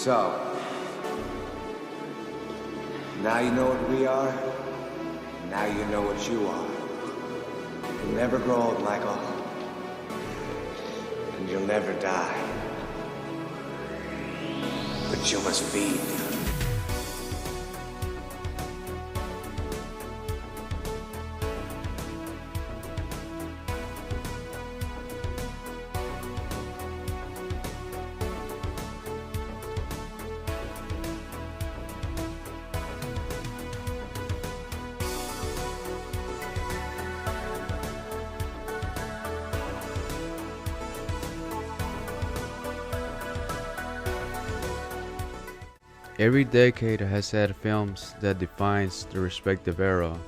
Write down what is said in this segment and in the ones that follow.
So, now you know what we are, now you know what you are. You'll never grow old, Michael. And you'll never die. But you must feed. Every decade has had films that defines the respective era.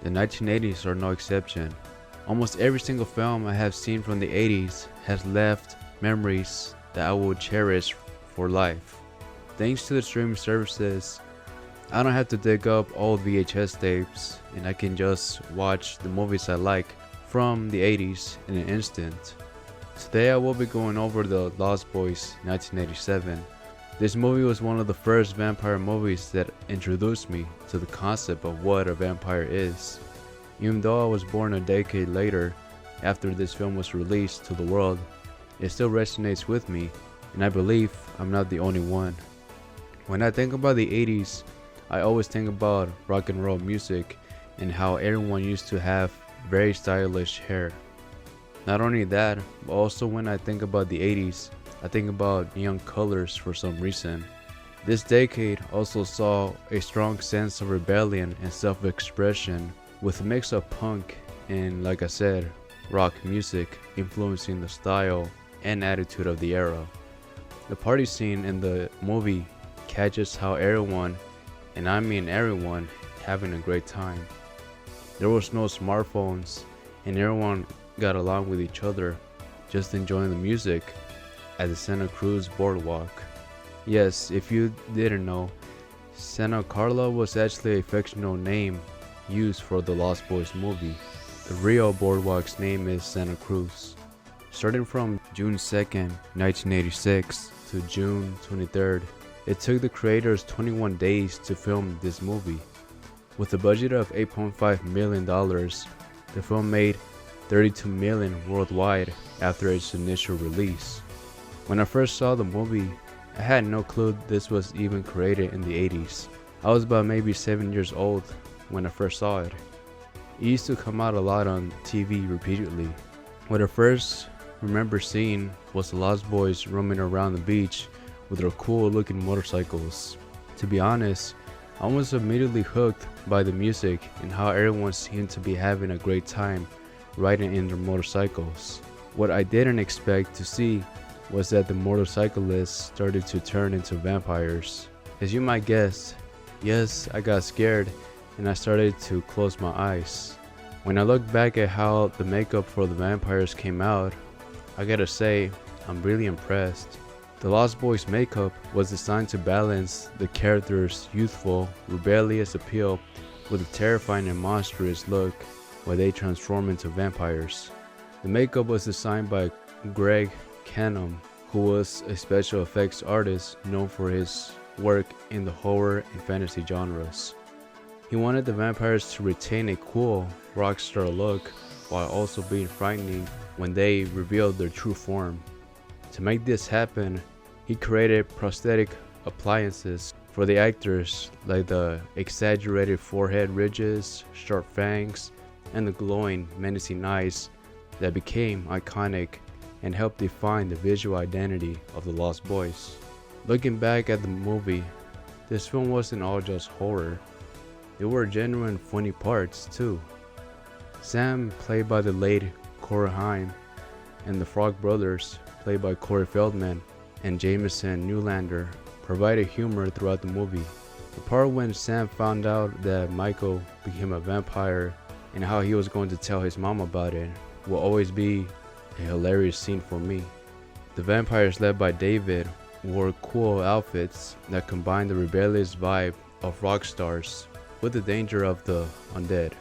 The 1980s are no exception. Almost every single film I have seen from the 80s has left memories that I will cherish for life. Thanks to the streaming services, I don't have to dig up old VHS tapes and I can just watch the movies I like from the 80s in an instant. Today I will be going over The Lost Boys 1987. This movie was one of the first vampire movies that introduced me to the concept of what a vampire is. Even though I was born a decade later after this film was released to the world, it still resonates with me, and I believe I'm not the only one. When I think about the 80s, I always think about rock and roll music and how everyone used to have very stylish hair. Not only that, but also when I think about the 80s, I think about neon colors for some reason. This decade also saw a strong sense of rebellion and self-expression with a mix of punk and, like I said, rock music influencing the style and attitude of the era. The party scene in the movie catches how everyone, and I mean everyone, having a great time. There was no smartphones and everyone got along with each other, just enjoying the music at the Santa Cruz boardwalk. Yes, if you didn't know, Santa Carla was actually a fictional name used for the Lost Boys movie. The real boardwalk's name is Santa Cruz. Starting from June 2nd, 1986 to June 23rd, it took the creators 21 days to film this movie. With a budget of $8.5 million, the film made $32 million worldwide after its initial release. When I first saw the movie, I had no clue this was even created in the 80s. I was about maybe 7 years old when I first saw it. It used to come out a lot on TV repeatedly. What I first remember seeing was the Lost Boys roaming around the beach with their cool looking motorcycles. To be honest, I was immediately hooked by the music and how everyone seemed to be having a great time riding in their motorcycles. What I didn't expect to see was that the motorcyclists started to turn into vampires. As you might guess, yes, I got scared and I started to close my eyes. When I look back at how the makeup for the vampires came out, I gotta say, I'm really impressed. The Lost Boys makeup was designed to balance the characters' youthful, rebellious appeal with a terrifying and monstrous look while they transform into vampires. The makeup was designed by Greg Canham, who was a special effects artist known for his work in the horror and fantasy genres. He wanted the vampires to retain a cool rock star look while also being frightening when they revealed their true form. To make this happen, he created prosthetic appliances for the actors like the exaggerated forehead ridges, sharp fangs, and the glowing, menacing eyes that became iconic and helped define the visual identity of the Lost Boys. Looking back at the movie, this film wasn't all just horror. There were genuine funny parts too. Sam, played by the late Corey Haim, and the Frog Brothers, played by Corey Feldman and Jameson Newlander, provided humor throughout the movie. The part when Sam found out that Michael became a vampire and how he was going to tell his mom about it will always be a hilarious scene for me. The vampires led by David wore cool outfits that combined the rebellious vibe of rock stars with the danger of the undead.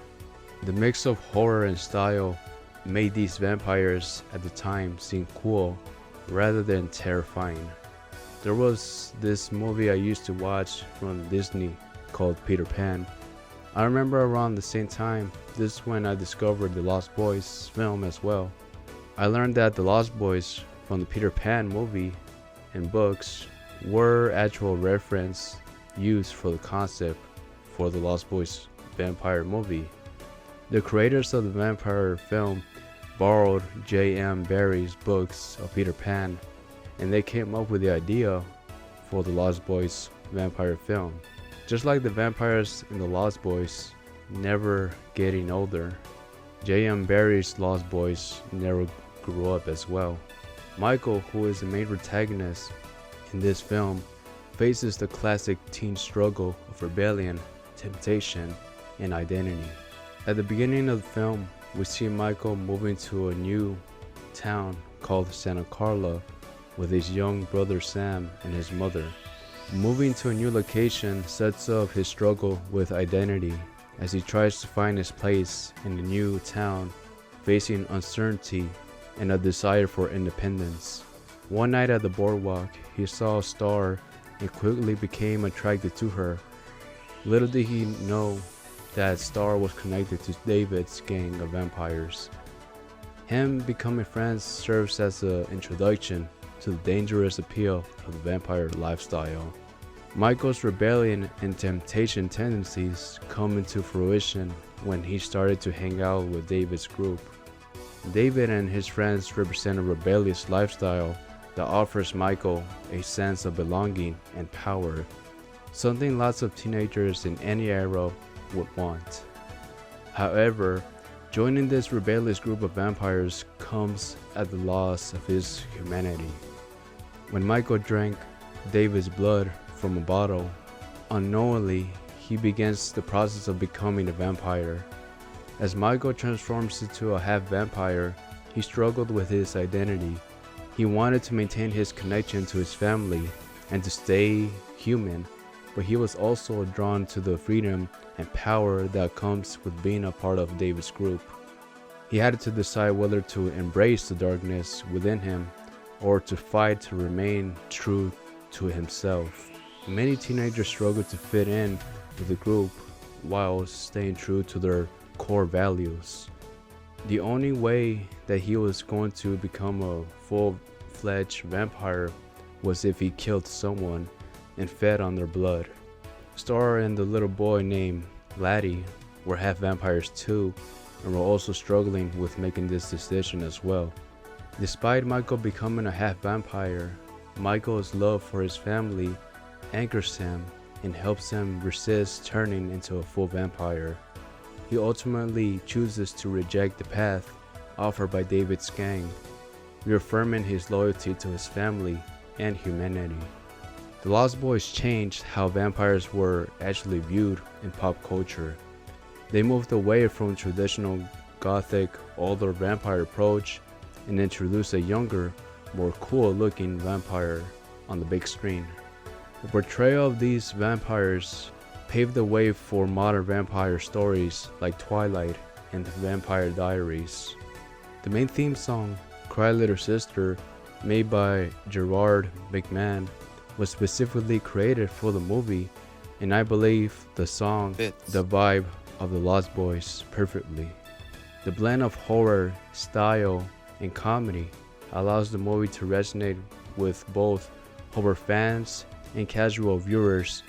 The mix of horror and style made these vampires at the time seem cool rather than terrifying. There was this movie I used to watch from Disney called Peter Pan. I remember around the same time, this is when I discovered the Lost Boys film as well. I learned that the Lost Boys from the Peter Pan movie and books were actual reference used for the concept for the Lost Boys vampire movie. The creators of the vampire film borrowed J.M. Barrie's books of Peter Pan, and they came up with the idea for the Lost Boys vampire film. Just like the vampires in the Lost Boys never getting older, J.M. Barrie's Lost Boys never grew up as well. Michael, who is the main protagonist in this film, faces the classic teen struggle of rebellion, temptation, and identity. At the beginning of the film, we see Michael moving to a new town called Santa Carla with his young brother Sam and his mother. Moving to a new location sets up his struggle with identity as he tries to find his place in the new town, facing uncertainty and a desire for independence. One night at the boardwalk, he saw a star and quickly became attracted to her. Little did he know that star was connected to David's gang of vampires. Him becoming friends serves as an introduction to the dangerous appeal of the vampire lifestyle. Michael's rebellion and temptation tendencies come into fruition when he started to hang out with David's group. David and his friends represent a rebellious lifestyle that offers Michael a sense of belonging and power, something lots of teenagers in any era would want. However, joining this rebellious group of vampires comes at the loss of his humanity. When Michael drank David's blood from a bottle, unknowingly he begins the process of becoming a vampire. As Michael transforms into a half vampire, he struggled with his identity. He wanted to maintain his connection to his family and to stay human, but he was also drawn to the freedom and power that comes with being a part of David's group. He had to decide whether to embrace the darkness within him or to fight to remain true to himself. Many teenagers struggle to fit in with the group while staying true to their core values. The only way that he was going to become a full-fledged vampire was if he killed someone and fed on their blood. Star and the little boy named Laddie were half vampires too, and were also struggling with making this decision as well. Despite Michael becoming a half vampire, Michael's love for his family anchors him and helps him resist turning into a full vampire. He ultimately chooses to reject the path offered by David's gang, reaffirming his loyalty to his family and humanity. The Lost Boys changed how vampires were actually viewed in pop culture. They moved away from traditional gothic, older vampire approach and introduced a younger, more cool-looking vampire on the big screen. The portrayal of these vampires paved the way for modern vampire stories like Twilight and The Vampire Diaries. The main theme song, Cry Little Sister, made by Gerard McMahon, was specifically created for the movie, and I believe the song fits the vibe of the Lost Boys perfectly. The blend of horror, style, and comedy allows the movie to resonate with both horror fans and casual viewers,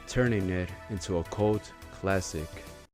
turning it into a cult classic.